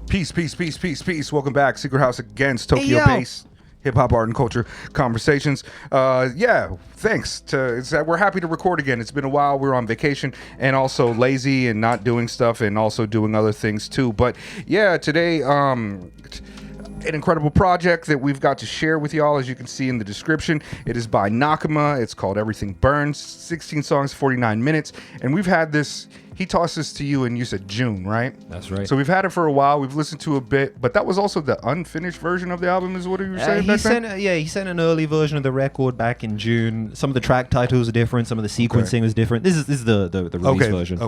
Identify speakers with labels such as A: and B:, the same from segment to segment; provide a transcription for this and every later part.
A: Peace, peace, peace, peace, peace. Welcome back. Secret House against Tokyo-based hip-hop art and culture conversations. Thanks. We're happy to record again. It's been a while. We were on vacation and also lazy and not doing stuff and also doing other things too. But yeah, today, an incredible project that we've got to share with y'all, as you can see in the description. It is by Nakama. It's called Everything Burns. 16 songs, 49 minutes. And we've had this... He tossed this to you and you said June, right?
B: That's right.
A: So we've had it for a while. We've listened to a bit, but that was also the unfinished version of the album, is what you were saying back then?
B: He sent an early version of the record back in June. Some of the track titles are different. Some of the sequencing was different. This is the release version.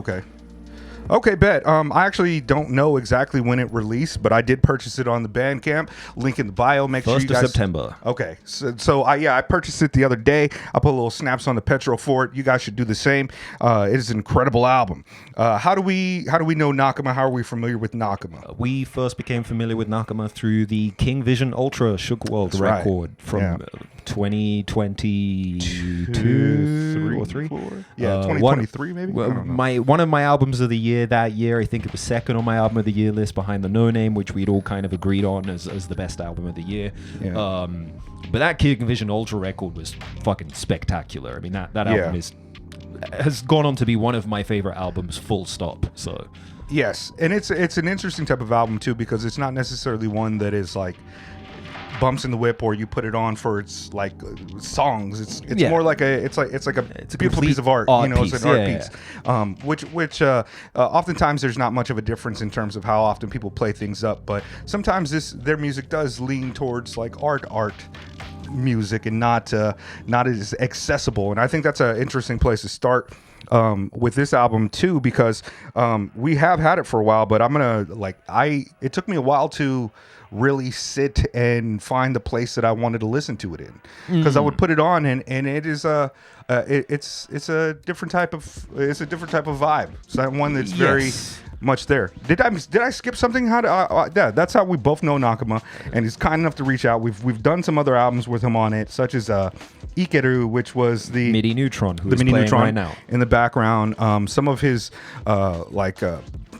A: Okay, bet. I actually don't know exactly when it released, but I did purchase it on the Bandcamp. Link in the bio. Make sure you guys...
B: 1st of September.
A: Okay. So I purchased it the other day. I put a little snaps on the petrol for it. You guys should do the same. It is an incredible album. How do we know Nakama? How are we familiar with Nakama?
B: We first became familiar with Nakama through the King Vision Ultra Shook World record from 2022, 3?
A: Yeah, 2023 maybe?
B: One of my albums of the year that year, I think it was second on my album of the year list behind the Noname, which we'd all kind of agreed on as the best album of the year. Yeah. But that King Vision Ultra record was fucking spectacular. I mean, that album has gone on to be one of my favorite albums, full stop. So
A: yes, and it's an interesting type of album too, because it's not necessarily one that is like bumps in the whip or you put it on for its like songs. It's more like it's a beautiful piece of art. It's an art piece. Which oftentimes there's not much of a difference in terms of how often people play things up, but sometimes their music does lean towards like art music and not as accessible. And I think that's an interesting place to start with this album too, because we have had it for a while, but it took me a while to really sit and find the place that I wanted to listen to it in, because I would put it on and it is it's a different type of vibe. It's that one that's very much there. Did I skip something? That's how we both know Nakama, and he's kind enough to reach out. We've done some other albums with him on it, such as Ikeru, which was the
B: MIDI Neutron, who's playing right now
A: in the background. Some of his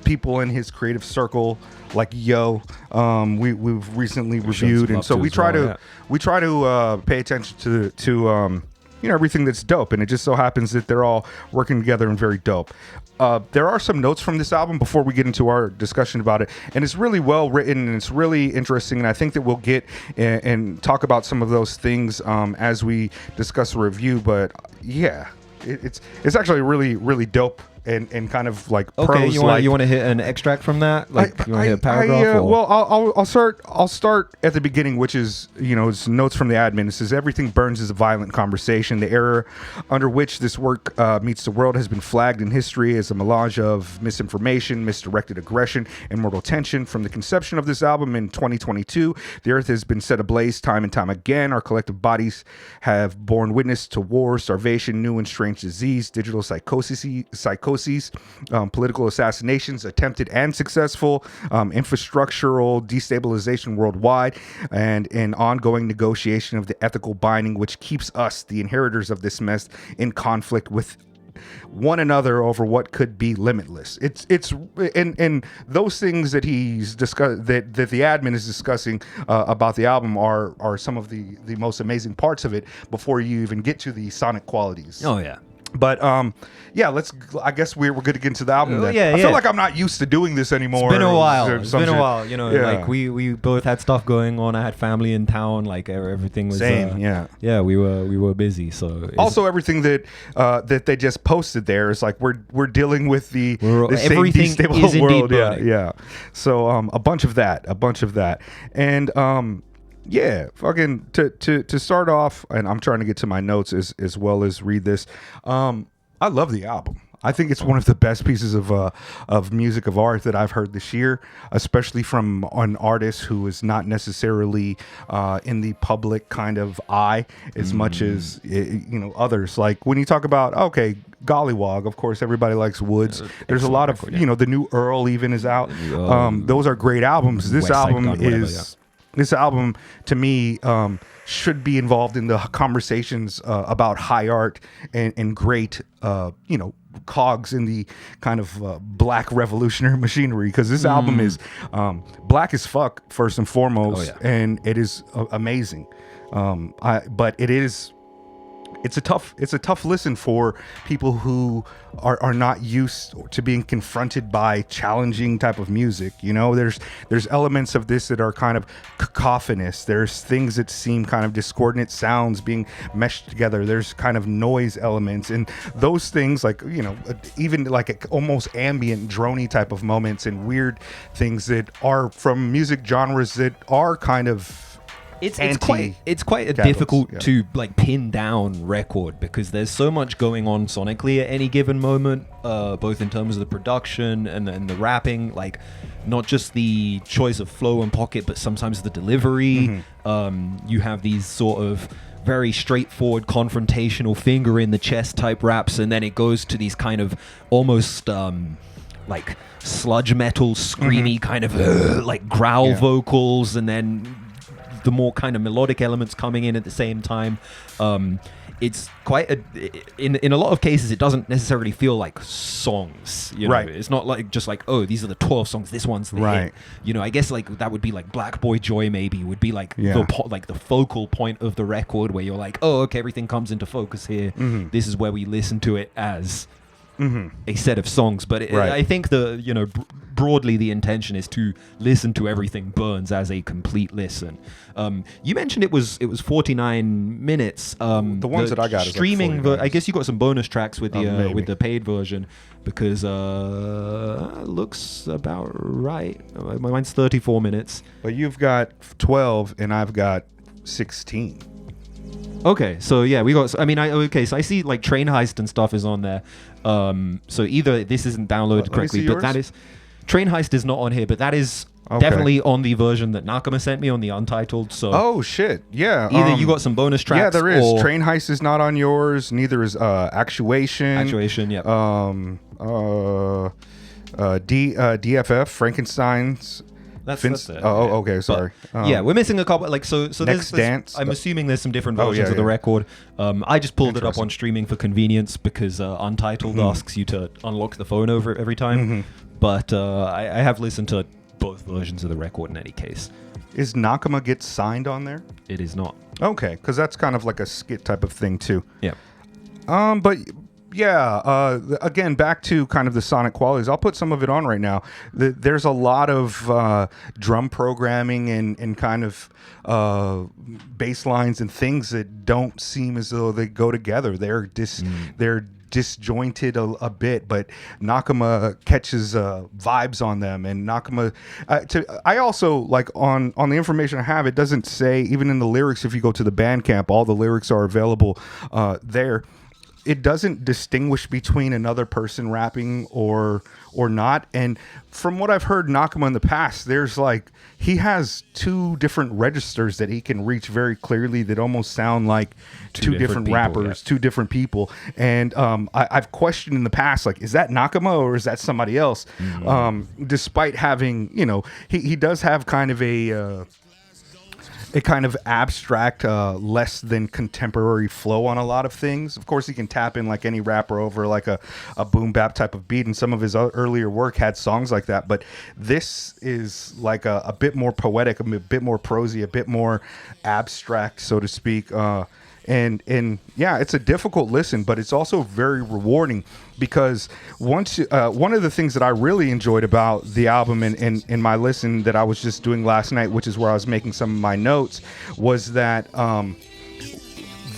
A: people in his creative circle, like we've recently reviewed, and so we try to pay attention to everything that's dope, and it just so happens that they're all working together and very dope. There are some notes from this album before we get into our discussion about it, and it's really well written and it's really interesting, and I think that we'll get and talk about some of those things as we discuss the review. But yeah, it's actually really, really dope. And kind of like prose.
B: You want to hit an extract from that? Like you want to hit a paragraph?
A: Well, I'll start at the beginning, which is it's notes from the admin. It says everything burns is a violent conversation. The era under which this work meets the world has been flagged in history as a melange of misinformation, misdirected aggression, and mortal tension. From the conception of this album in 2022, the earth has been set ablaze time and time again. Our collective bodies have borne witness to war, starvation, new and strange disease, digital psychosis, political assassinations, attempted and successful, infrastructural destabilization worldwide, and an ongoing negotiation of the ethical binding which keeps us, the inheritors of this mess, in conflict with one another over what could be limitless. It's and those things that he's discussed, that the admin is discussing about the album are some of the most amazing parts of it before you even get to the sonic qualities.
B: Oh yeah.
A: But I guess we're good to get into the album then. I feel like I'm not used to doing this anymore.
B: It's been a while. Like we both had stuff going on. I had family in town. Like everything was
A: same.
B: We were busy. So
A: also everything that they just posted there is like we're dealing with the same destabilized world. Yeah. So a bunch of that, and yeah, fucking to start off, and I'm trying to get to my notes as well as read this. I love the album. I think it's one of the best pieces of music, of art that I've heard this year, especially from an artist who is not necessarily in the public kind of eye as much as others. Like when you talk about Gollywog, of course everybody likes Woods. There's a lot of the new Earl even is out. Those are great albums. This album to me should be involved in the conversations about high art and great cogs in the kind of black revolutionary machinery, because this album is black as fuck first and foremost, and it is amazing. But it's a tough listen for people who are not used to being confronted by challenging type of music. You know, there's elements of this that are kind of cacophonous. There's things that seem kind of discordant sounds being meshed together. There's kind of noise elements, and those things, like, you know, even like almost ambient droney type of moments and weird things that are from music genres that are kind of
B: it's quite a difficult to like pin down record, because there's so much going on sonically at any given moment, both in terms of the production and the rapping, like not just the choice of flow and pocket, but sometimes the delivery. You have these sort of very straightforward confrontational finger in the chest type raps, and then it goes to these kind of almost like sludge metal screamy kind of like growl vocals, and then the more kind of melodic elements coming in at the same time. It's quite in a lot of cases, it doesn't necessarily feel like songs, you know? It's not like just like, oh, these are the 12 songs, this one's the hit. You know, I guess like that would be like Black Boy Joy maybe would be like the focal point of the record, where you're like, oh, okay, everything comes into focus here. This is where we listen to it as a set of songs. But I think broadly the intention is to listen to Everything Burns as a complete listen. You mentioned it was 49 minutes. The
A: ones that I got
B: streaming.
A: is like
B: I guess you got some bonus tracks with the paid version, because looks about right. Mine's 34 minutes.
A: But you've got 12 and I've got 16.
B: Okay, so yeah, we got. I mean, so I see like Train Heist and stuff is on there. So either this isn't downloaded correctly, but that is Train Heist is not on here, but that is definitely on the version that Nakama sent me on the Untitled. So
A: oh shit, yeah.
B: Either you got some bonus tracks.
A: Yeah, there is. Train Heist is not on yours. Neither is Actuation.
B: Actuation, yeah.
A: DFF Frankenstein's.
B: That's it.
A: Oh, okay, sorry.
B: Yeah, we're missing a couple. Like so
A: Next Dance.
B: I'm assuming there's some different versions of the record. I just pulled it up on streaming for convenience, because Untitled asks you to unlock the phone over every time. But I have listened to both versions of the record in any case.
A: Is Nakama Get Signed on there?
B: It is not.
A: Okay, because that's kind of like a skit type of thing too.
B: Yeah.
A: But yeah, again, back to kind of the sonic qualities. I'll put some of it on right now. There's a lot of drum programming and kind of bass lines and things that don't seem as though they go together. They're disjointed a bit, but Nakama catches vibes on them, and Nakama I also like on the information I have, it doesn't say, even in the lyrics, if you go to the Bandcamp, all the lyrics are available there. It doesn't distinguish between another person rapping or not. And from what I've heard Nakama in the past, there's like, he has two different registers that he can reach very clearly that almost sound like two different people, rappers, two different people. And I've questioned in the past, like, is that Nakama or is that somebody else? Despite having, you know, he does have kind of a kind of abstract, less than contemporary flow on a lot of things. Of course, he can tap in like any rapper over like a boom bap type of beat, and some of his earlier work had songs like that. But this is like a bit more poetic, a bit more prosy, a bit more abstract, so to speak. And yeah, it's a difficult listen, but it's also very rewarding, because once one of the things that I really enjoyed about the album in my listen that I was just doing last night, which is where I was making some of my notes, was that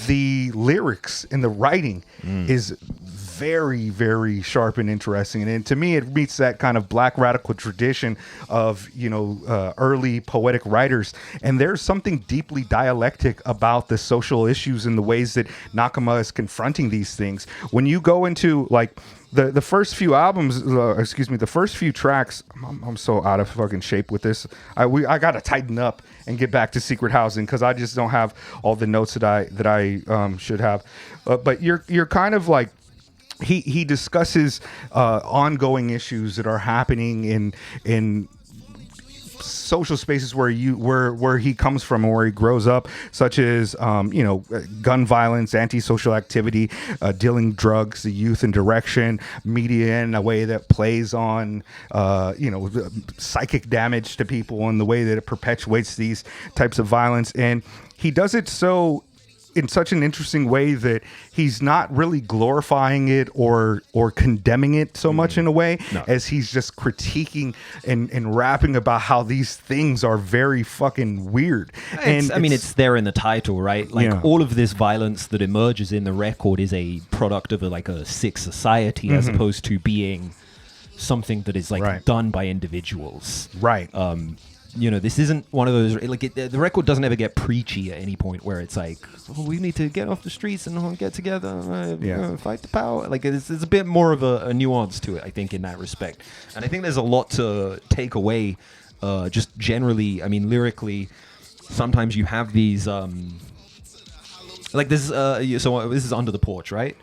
A: the lyrics and the writing is very, very sharp and interesting. And to me, it meets that kind of black radical tradition of, you know, early poetic writers. And there's something deeply dialectic about the social issues and the ways that Nakama is confronting these things. When you go into like the first few albums, the first few tracks, I'm so out of fucking shape with this. I got to tighten up and get back to Secret Housing, because I just don't have all the notes that I should have. But you're kind of like, he discusses ongoing issues that are happening in social spaces where he comes from and where he grows up, such as gun violence, antisocial activity, dealing drugs, the youth and direction, media in a way that plays on psychic damage to people and the way that it perpetuates these types of violence. And he does it in such an interesting way that he's not really glorifying it or condemning it so much in a way as he's just critiquing and rapping about how these things are very fucking weird.
B: It's there in the title, right? Like all of this violence that emerges in the record is a product of a sick society as opposed to being something that is done by individuals.
A: Right.
B: This isn't one of those, the record doesn't ever get preachy at any point where it's we need to get off the streets and get together, fight the power. There's a bit more of a nuance to it, I think, in that respect. And I think there's a lot to take away, just generally. I mean, lyrically, sometimes you have these, this is Under the Porch, right?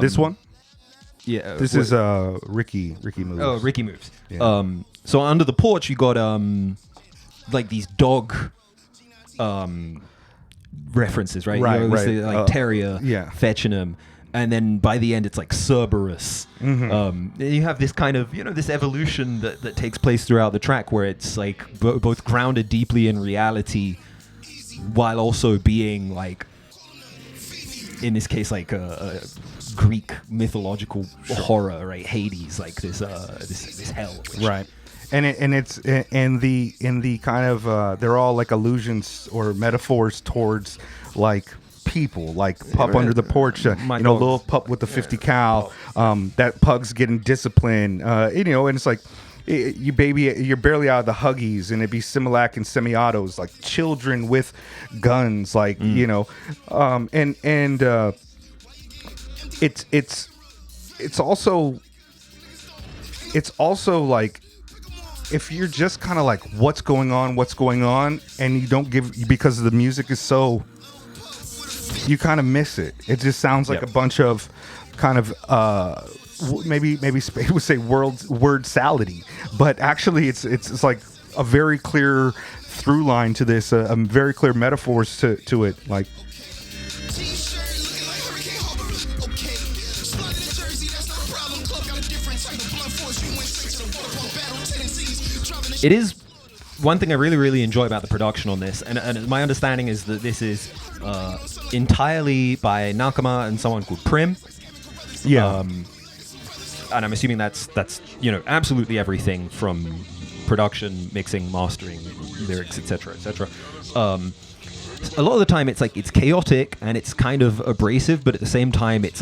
A: This one?
B: Yeah.
A: This is Ricky Moves.
B: Oh, Ricky Moves.
A: Yeah.
B: So Under the Porch, you got these dog references, right?
A: Right.
B: Terrier fetching him, and then by the end it's Cerberus. You have this kind of this evolution that takes place throughout the track where it's both grounded deeply in reality while also being in this case a Greek mythological horror, right? Hades, this hell,
A: right? And it's in the kind of they're all allusions or metaphors towards people, pup under the porch, little pup with the 50 cal, that pug's getting disciplined, and it's you're barely out of the Huggies, and it'd be Similac and semi-autos, children with guns, it's also if you're just kind of what's going on, and you don't give, because the music is so, you kind of miss it. It just sounds like a bunch of kind of maybe Spade would say word salady, but actually it's a very clear through line to this, a very clear metaphors to it,
B: It is one thing I really, really enjoy about the production on this, and my understanding is that this is entirely by Nakama and someone called Prim.
A: Yeah.
B: And I'm assuming that's absolutely everything from production, mixing, mastering, lyrics, etc., etc. A lot of the time it's chaotic and it's kind of abrasive, but at the same time it's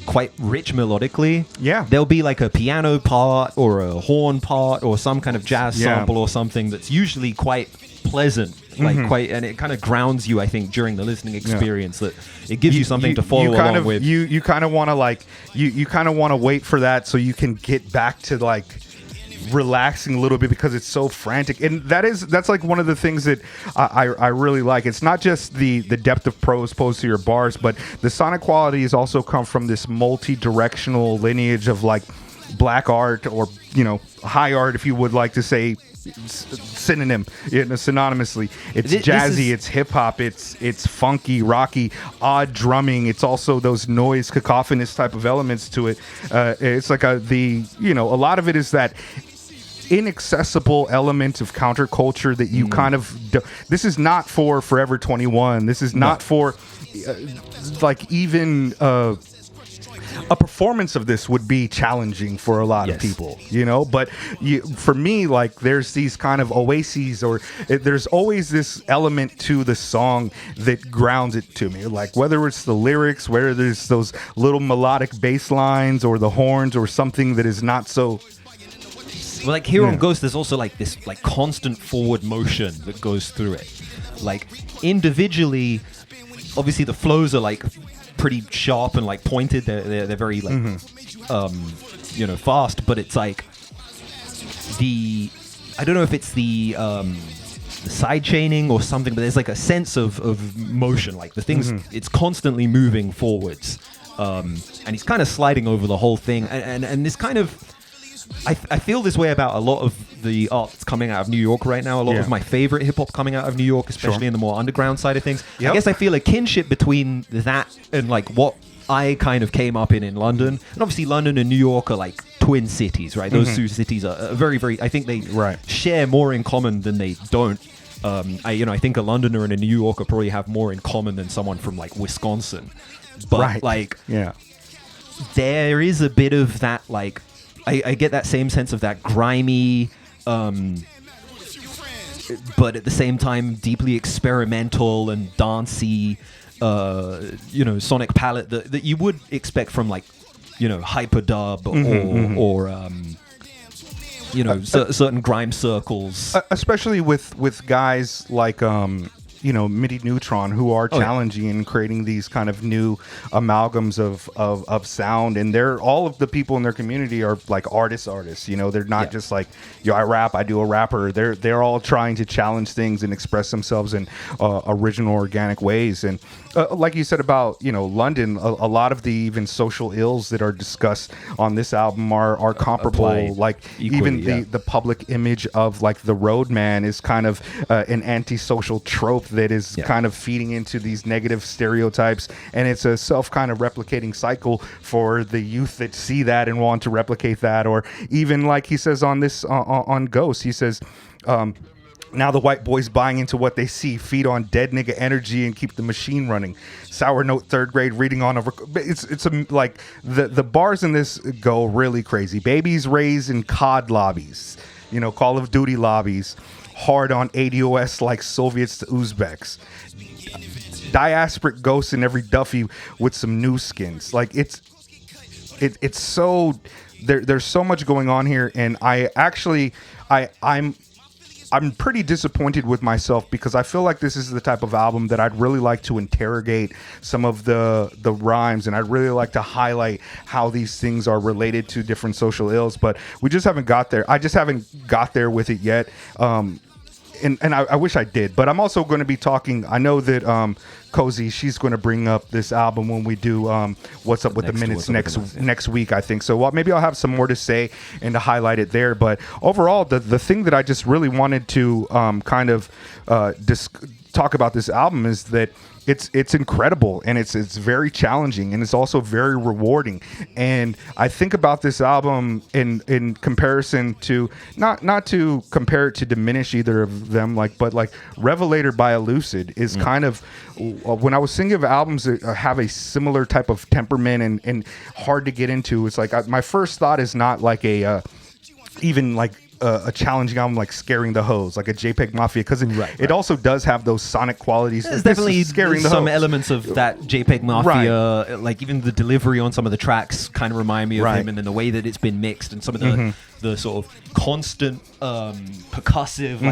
B: quite rich melodically.
A: Yeah.
B: There'll be a piano part or a horn part or some kind of jazz sample or something that's usually quite pleasant, and it kind of grounds you, I think, during the listening experience, that it gives you something to follow along with.
A: You kind of want to you kind of want to wait for that so you can get back to relaxing a little bit, because it's so frantic, and that's one of the things that I really like. It's not just the depth of prose opposed to your bars, but the sonic qualities also come from this multi-directional lineage of black art, or high art, if you would like to say synonymously. It's jazzy, it's hip hop, it's funky, rocky, odd drumming. It's also those noise, cacophonous type of elements to it. It's a lot of it is that inaccessible element of counterculture that you kind of this is not for Forever 21. This is not for even a performance of this would be challenging for a lot of people, but for me, there's these kind of oases, or there's always this element to the song that grounds it to me, whether it's the lyrics, whether there's those little melodic bass lines or the horns or something that is not so.
B: Well, here on Ghost, there's also this constant forward motion that goes through it. Individually, obviously the flows are pretty sharp and pointed. They're very fast, but it's I don't know if it's the side chaining or something, but there's a sense of motion. The things, it's constantly moving forwards, and he's kind of sliding over the whole thing, and this kind of I feel this way about a lot of the art that's coming out of New York right now. A lot of my favorite hip hop coming out of New York, especially in the more underground side of things. I guess I feel a kinship between that and like what I kind of came up in London. And obviously London and New York are like twin cities, right? Those two cities are very, very, I think they share more in common than they don't. I think a Londoner and a New Yorker probably have more in common than someone from like Wisconsin. But there is a bit of that, like, I get that same sense of that grimy, but at the same time deeply experimental and dancey, sonic palette that you would expect from like, hyperdub or certain grime circles,
A: especially with guys like MIDI Neutron, who are challenging and creating these kind of new amalgams of sound, and they're all of the people in their community are like artists. They're not just like, I rap, I do a rapper. They're all trying to challenge things and express themselves in original, organic ways. And like you said about London, a lot of the even social ills that are discussed on this album are comparable. Like equally, even the public image of like the roadman is kind of an antisocial trope that is kind of feeding into these negative stereotypes, and it's a self kind of replicating cycle for the youth that see that and want to replicate that. Or even like he says on this on Ghost, he says now the white boys buying into what they see, feed on dead nigga energy and keep the machine running. Sour note third grade reading on like the bars in this go really crazy. Babies raised in COD lobbies, Call of Duty lobbies, hard on ADOS like Soviets to Uzbeks, diasporic ghosts in every Duffy with some new skins. Like it's so there's so much going on here, and I'm pretty disappointed with myself because I feel like this is the type of album that I'd really like to interrogate some of the rhymes, and I'd really like to highlight how these things are related to different social ills, but we just haven't got there. I just haven't got there with it yet. And I wish I did, but I'm also going to be talking. I know that Cozy, she's going to bring up this album when we do What's Up with the Minutes next week, I think. So maybe I'll have some more to say and to highlight it there. But overall, the thing that I just really wanted to talk about this album is that it's incredible, and it's very challenging, and it's also very rewarding. And I think about this album in comparison to not to compare it to diminish either of them, but Revelator by Elucid is kind of, when I was thinking of albums that have a similar type of temperament and hard to get into, it's like my first thought is not like a challenging album like Scaring the Hoes, like a JPEG Mafia, because it also does have those sonic qualities.
B: There's definitely some elements of that JPEG Mafia, like even the delivery on some of the tracks kind of remind me of him, and then the way that it's been mixed and some of the sort of constant percussive,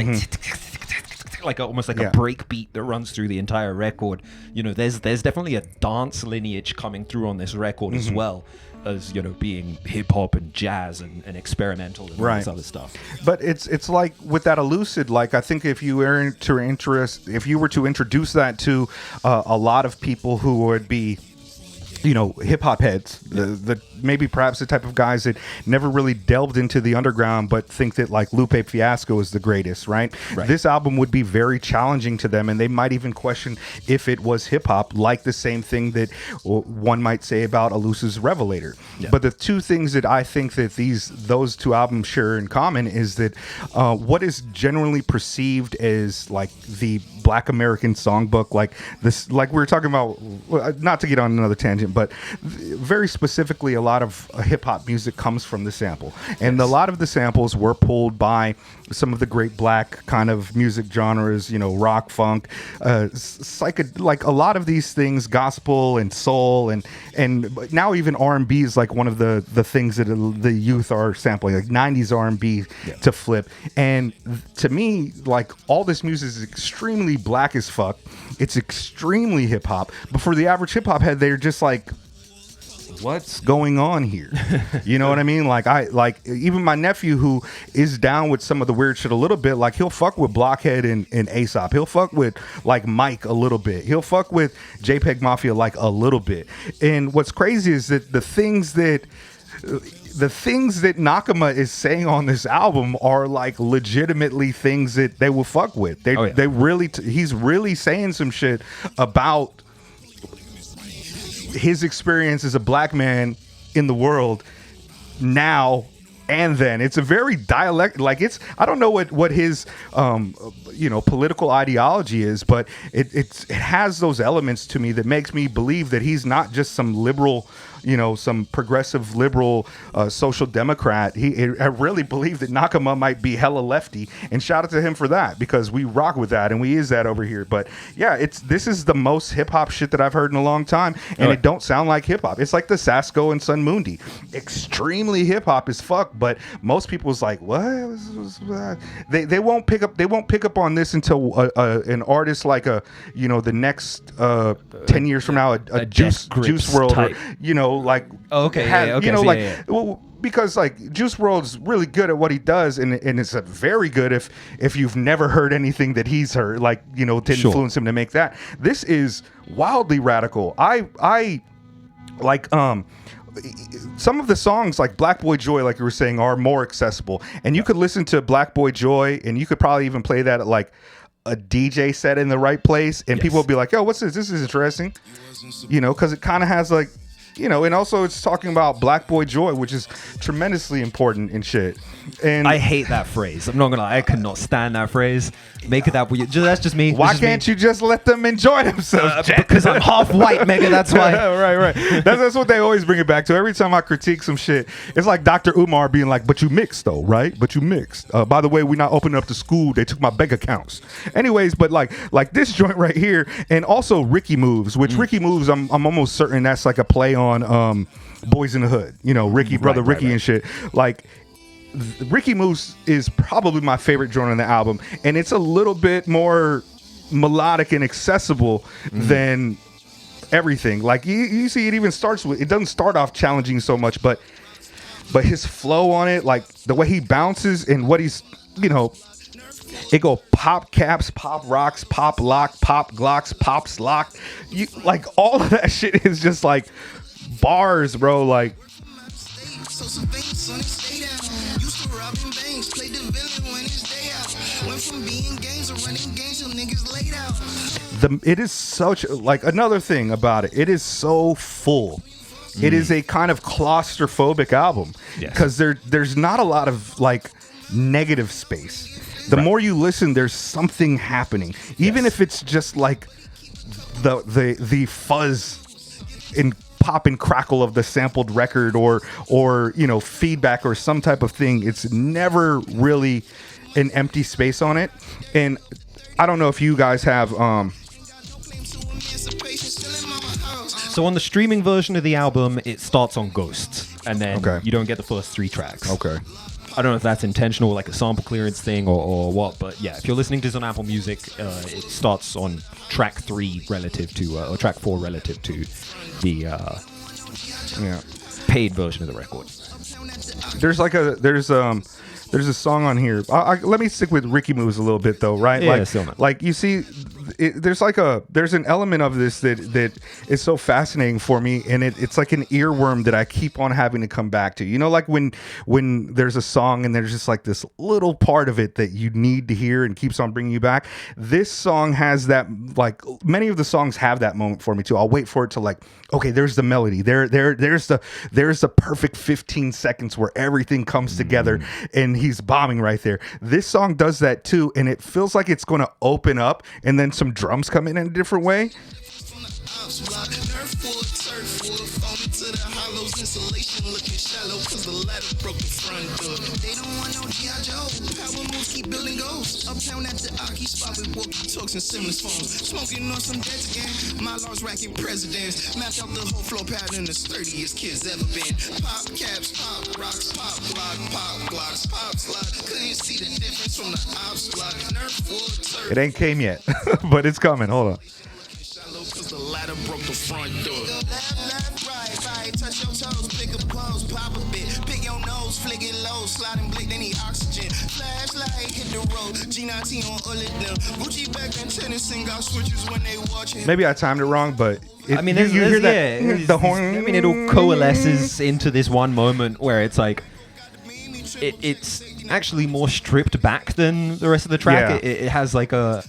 B: like almost like a break beat that runs through the entire record. There's definitely a dance lineage coming through on this record as well as being hip hop and jazz and experimental and all this other stuff. But
A: it's like with that Elucid, like I think if you were to introduce that to a lot of people who would be hip hop heads, the maybe perhaps the type of guys that never really delved into the underground but think that like Lupe Fiasco is the greatest, right? This album would be very challenging to them, and they might even question if it was hip hop, like the same thing that one might say about Elucid's Revelator. But the two things that I think that those two albums share in common is that what is generally perceived as like the Black American songbook, like this, like we were talking about, not to get on another tangent, but very specifically, a lot of hip hop music comes from the sample, and a lot of the samples were pulled by some of the great black kind of music genres, rock, funk, like a lot of these things, gospel and soul, and now even R&B is like one of the things that the youth are sampling, like 90s R&B to flip. And to me, like all this music is extremely black as fuck. It's extremely hip hop, but for the average hip hop head, they're just like, what's going on here? You know what I mean? Like even my nephew, who is down with some of the weird shit a little bit, like he'll fuck with Blockhead and Aesop. He'll fuck with like Mike a little bit. He'll fuck with JPEG Mafia like a little bit. And what's crazy is that the things that the things that Nakama is saying on this album are like legitimately things that they will fuck with. They really he's really saying some shit about his experience as a black man in the world now and then. It's a very dialect, like it's, I don't know what his political ideology is, but it has those elements to me that makes me believe that he's not just some liberal, some progressive liberal social democrat. I really believe that Nakama might be hella lefty, and shout out to him for that, because we rock with that and we use that over here. But yeah, this is the most hip hop shit that I've heard in a long time, and it don't sound like hip hop. It's like the Sasko and Sun Mundi, extremely hip hop as fuck, but most people's like, what? They won't pick up on this until an artist like the next 10 years from now, a Juice WRLD, well, because like Juice WRLD's really good at what he does, and it's a very good if you've never heard anything that he's heard, like to influence him to make that. This is wildly radical. I like some of the songs like Black Boy Joy, like you were saying, are more accessible, and you could listen to Black Boy Joy and you could probably even play that at like a DJ set in the right place, and people will be like, "Yo, what's this? This is interesting," because it kind of has like, and also it's talking about Black Boy Joy, which is tremendously important and shit. And
B: I hate that phrase. I'm not gonna lie, I could not stand that phrase. Make it that that's just me.
A: Why can't you just let them enjoy themselves?
B: Because I'm half white, Mega. That's why.
A: right. That's what they always bring it back to. Every time I critique some shit, it's like Dr. Umar being like, "But you mixed though, right? But you mixed. By the way, we're not opening up the school. They took my bank accounts." Anyways, but like this joint right here, and also Ricky Moves, which Ricky Moves, I'm almost certain that's like a play on Boys in the Hood. Ricky, brother Ricky and shit. Like, Ricky Moves is probably my favorite joint on the album, and it's a little bit more melodic and accessible than everything. Like you see, it even starts with, it doesn't start off challenging so much, but his flow on it, like the way he bounces and what he's, it go pop caps, pop rocks, pop lock, pop glocks, pops lock. You like all of that shit is just like bars, bro. Like. It is such like another thing about it. It is so full. It is a kind of claustrophobic album because there's not a lot of like negative space. The more you listen, there's something happening, even if it's just like the fuzz and pop and crackle of the sampled record or feedback or some type of thing. It's never really an empty space on it. And I don't know if you guys have
B: so on the streaming version of the album, it starts on Ghosts, and then you don't get the first 3 tracks. I don't know if that's intentional, like a sample clearance thing or what, but yeah, if you're listening to this on Apple Music, it starts on track 3 relative to, or track 4 relative to the paid version of the record. There's a song on here. Let me stick with Ricky Moves a little bit though, right? Yeah, still not.
A: Like you see, there's an element of this that is so fascinating for me, and it's like an earworm that I keep on having to come back to. Like when there's a song and there's just like this little part of it that you need to hear and keeps on bringing you back. This song has that, like many of the songs have that moment for me too. I'll wait for it to like, okay, there's the melody. There's the perfect 15 seconds where everything comes together and he's bombing right there. This song does that too, and it feels like it's going to open up and then some drums come in a different way.
C: Uptown at the Aki spot with walkie talks and similar phones. Smoking on some dead game. My laws racking presidents. Mapped out the whole flow pattern, the sturdiest kids ever been. Pop caps, pop rocks, pop block, pop blocks, pop slot. Couldn't see the difference from the ops block. Nerf wood, turf.
A: It ain't came yet, but it's coming. Hold on.
C: Cause the ladder broke the front door. Left, right, touch your toes, pick up clothes, pop a bit, pick your nose, flick it low, sliding blick, they need oxygen. Flashlight, hit the road, G19 on all of them. Gucci back and tennis and got switches when they watching.
A: Maybe I timed it wrong, but
B: I mean, you hear that the horn. I mean, it all coalesces into this one moment where it's like it's actually more stripped back than the rest of the track.
A: Yeah.
B: It has like a,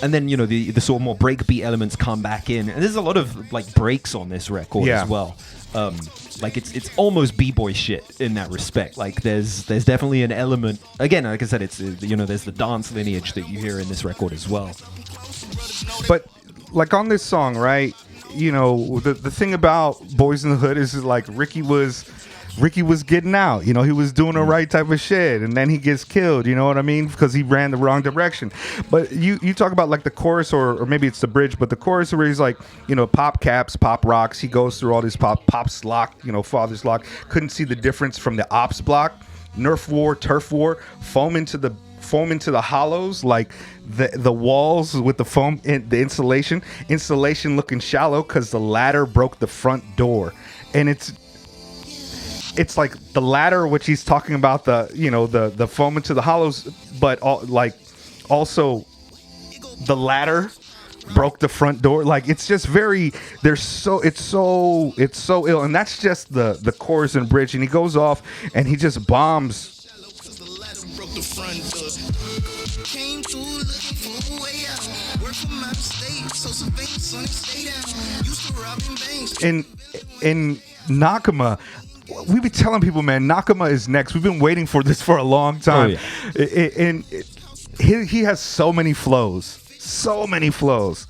B: and then the sort of more breakbeat elements come back in, and there's a lot of like breaks on this record as well. Like it's almost b-boy shit in that respect. Like there's definitely an element. Again, like I said, it's there's the dance lineage that you hear in this record as well.
A: But like on this song, right? The thing about Boys in the Hood is like Ricky was getting out. He was doing the right type of shit, and then he gets killed. You know what I mean? Because he ran the wrong direction. But you talk about like the chorus, or maybe it's the bridge, but the chorus where he's like, pop caps, pop rocks. He goes through all these pops lock, father's lock. Couldn't see the difference from the ops block. Nerf war, turf war, foam into the hollows, like the walls with the foam in the insulation looking shallow because the ladder broke the front door. And it's like the ladder, which he's talking about, the foam into the hollows, but also the ladder broke the front door. Like it's just very, it's so ill. And that's just the chorus and bridge, and he goes off and he just bombs.
C: The front door. Came through looking for a way out. Work from out of state, so surveillance on the stay down. Used to robbing banks.
A: In Nakama, we be telling people, man, Nakama is next. We've been waiting for this for a long time. Oh, yeah. He has so many flows. So many flows.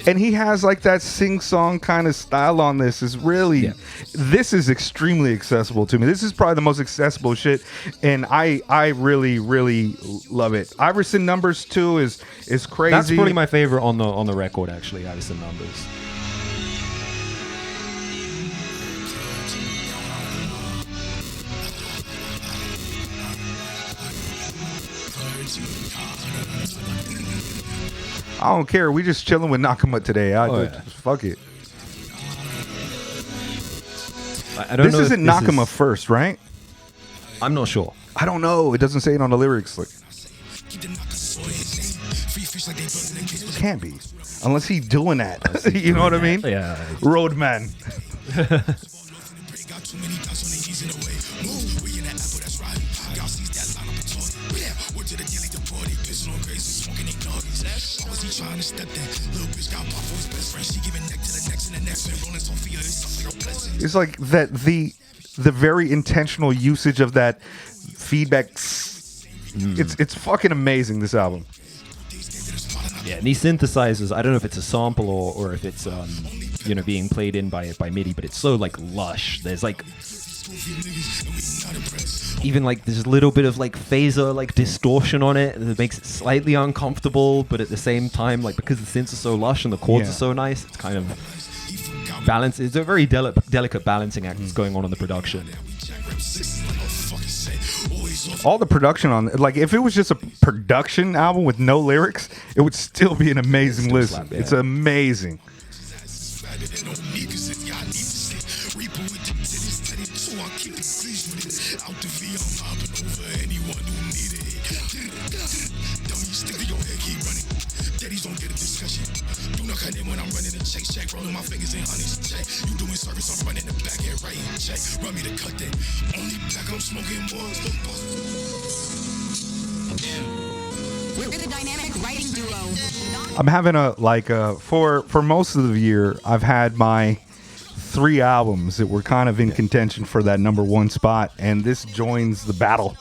A: And he has like that sing-song kind of style on this. This is extremely accessible to me. This is probably the most accessible shit, and I really, really love it. Iverson Numbers 2 is crazy.
B: That's probably my favorite on the record, actually. Iverson Numbers.
A: I don't care. We just chilling with Nakama today. Fuck it.
B: I don't know.
A: This isn't Nakama first, right?
B: I'm not sure.
A: I don't know. It doesn't say it on the lyrics. Can't be. Unless he's doing that. You know what I mean?
B: Yeah.
A: Roadman. It's like that the very intentional usage of that feedback. It's fucking amazing, this album.
B: Yeah, and he synthesizes. I don't know if it's a sample or if it's being played in by MIDI, but it's so like lush. There's like even like there's a little bit of like phaser like distortion on it that makes it slightly uncomfortable, but at the same time, like because the synths are so lush and the chords are so nice, it's kind of balance. It's a very delicate balancing act that's going on in the production.
A: All the production on, like, if it was just a production album with no lyrics, it would still be an amazing listen. It's amazing. When I'm running a check, rolling my fingers in honey's check. You doing service, I'm running the back end, right in check. Run me to cut that. Only black, I'm smoking more. We're the dynamic writing duo. I'm having for most of the year, I've had my 3 albums that were kind of in contention for that number 1 spot, and this joins the battle.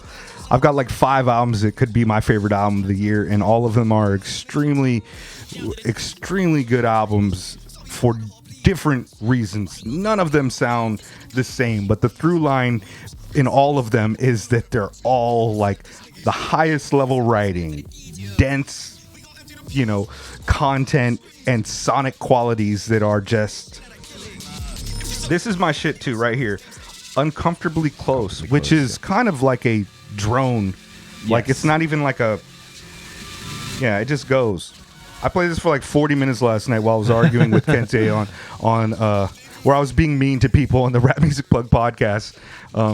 A: I've got like 5 albums that could be my favorite album of the year, and all of them are extremely good albums for different reasons. None of them sound the same, but the through line in all of them is that they're all like the highest level writing, dense, content and sonic qualities that are just... This is my shit too, right here. Uncomfortably Close, which is kind of like a drone. Yes. Like it's not even like a... Yeah, it just goes. I played this for like 40 minutes last night while I was arguing with Kente on where I was being mean to people on the Rap Music Plug podcast,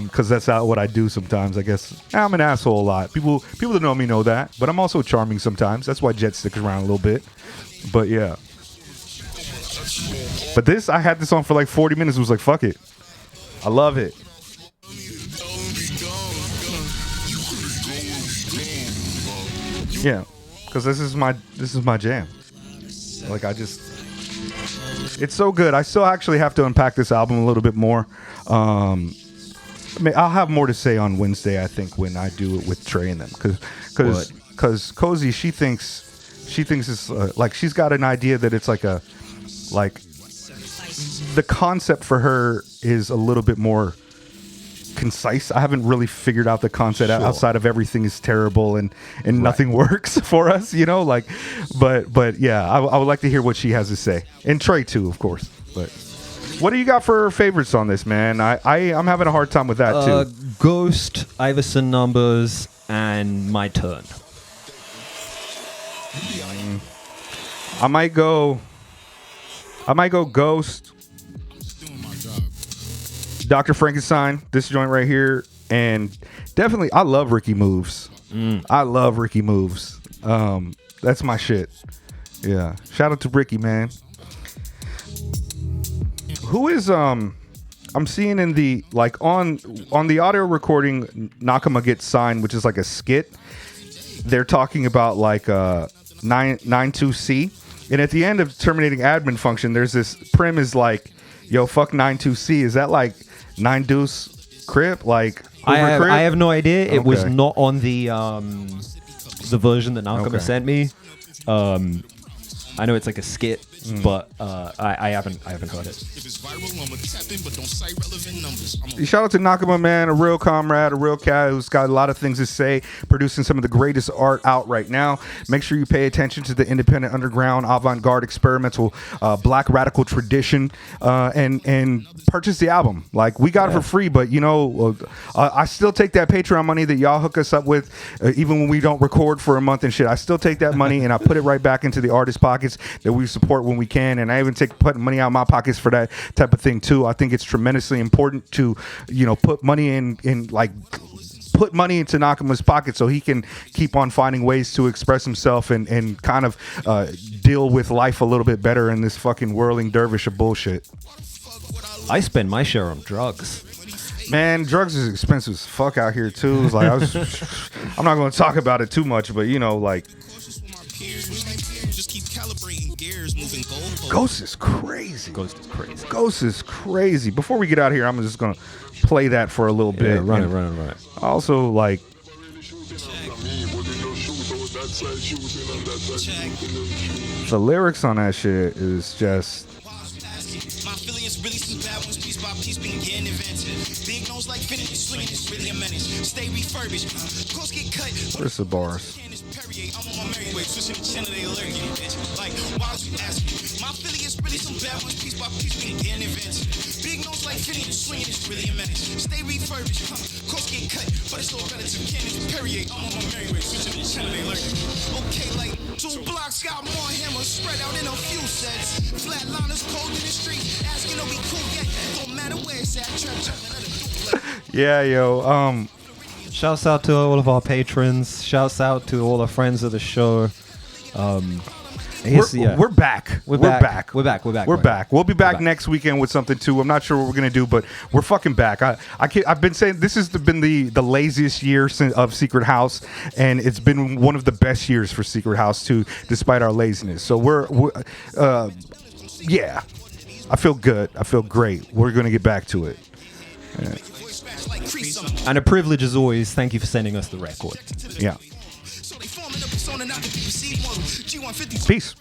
A: because that's what I do sometimes. I guess I'm an asshole a lot. People that know me know that, but I'm also charming sometimes. That's why Jet sticks around a little bit. But yeah. But this, I had this on for like 40 minutes. It was like, fuck it. I love it. Yeah, because this is my jam. Like it's so good. I still actually have to unpack this album a little bit more. I mean, I'll have more to say on Wednesday, I think, when I do it with Trey and them, because Cozy, she thinks it's like she's got an idea that it's like the concept for her is a little bit more concise. I haven't really figured out the concept outside of everything is terrible and nothing works for us, you know, like, but yeah, I would like to hear what she has to say, and Trey too, of course. But what do you got for favorites on this, man? I'm having a hard time with that too.
B: Ghost, Iverson Numbers, and My Turn.
A: I might go Ghost, Dr. Frankenstein, this joint right here, and definitely I love Ricky Moves. I love Ricky Moves. That's my shit. Yeah. Shout out to Ricky, man. Who is I'm seeing in the like on the audio recording Nakama gets signed, which is like a skit. They're talking about like 92C, and at the end of terminating admin function, there's this prim is like, yo, fuck 92C. Is that like 9 Deuce Crip? Like
B: I have no idea. It was not on the version that Nakama sent me. I know it's like a skit, but I haven't heard it.
A: Shout out to Nakama, man, a real comrade, a real cat who's got a lot of things to say, producing some of the greatest art out right now. Make sure you pay attention to the independent, underground, avant-garde, experimental, black radical tradition, and purchase the album. Like, we got it for free, but you know, I still take that Patreon money that y'all hook us up with, even when we don't record for a month and shit. I still take that money and I put it right back into the artist's pockets that we support when we can, and I even put money out of my pockets for that type of thing too. I think it's tremendously important to, you know, put money into Nakama's pocket so he can keep on finding ways to express himself and kind of deal with life a little bit better in this fucking whirling dervish of bullshit.
B: I spend my share on drugs.
A: Man, drugs is expensive as fuck out here too. It's like I'm not going to talk about it too much, but you know, like, Ghost is crazy. Ghost is crazy. Before we get out of here, I'm just gonna play that for a little bit.
B: Run it.
A: Also, like, the lyrics on that shit is just.
C: My affiliates really some bad ones, piece by piece, being getting invented. Big nose like Finity, swinging is really a menace. Stay refurbished, course get cut.
A: Where's the bars?
C: I'm on my merry way, switching the channel, they allergic, bitch. Like, why would you ask me? My affiliates really some bad ones, piece by piece, being getting invented. Big nose like Finity, swinging is really a menace. Stay refurbished, course get cut, but it's all relative. Cannon Perrier, I'm on my merry way, switching the channel, they allergic. Okay, like 2 blocks got more hammers spread out in a few sets. Flatliners cold in the street, asking to be cool yet. Don't matter where it's at, trap jumping at a duplex.
A: Yeah, yo.
B: Shouts out to all of our patrons. Shouts out to all the friends of the show.
A: We're back. We're back. We'll be back next weekend with something too. I'm not sure what we're gonna do, but we're fucking back. I've been saying this has been the laziest year of Secret House, and it's been one of the best years for Secret House too, despite our laziness. So yeah, I feel good. I feel great. We're gonna get back to it. Yeah.
B: And a privilege as always. Thank you for sending us the record.
A: Yeah. Peace.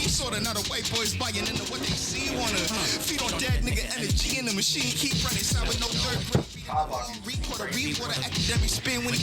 A: Sorta not a white boys buying into what they see. Wanna feed on dead nigga energy in the machine. Keep running, sound with no dirt. Read what academic spin when he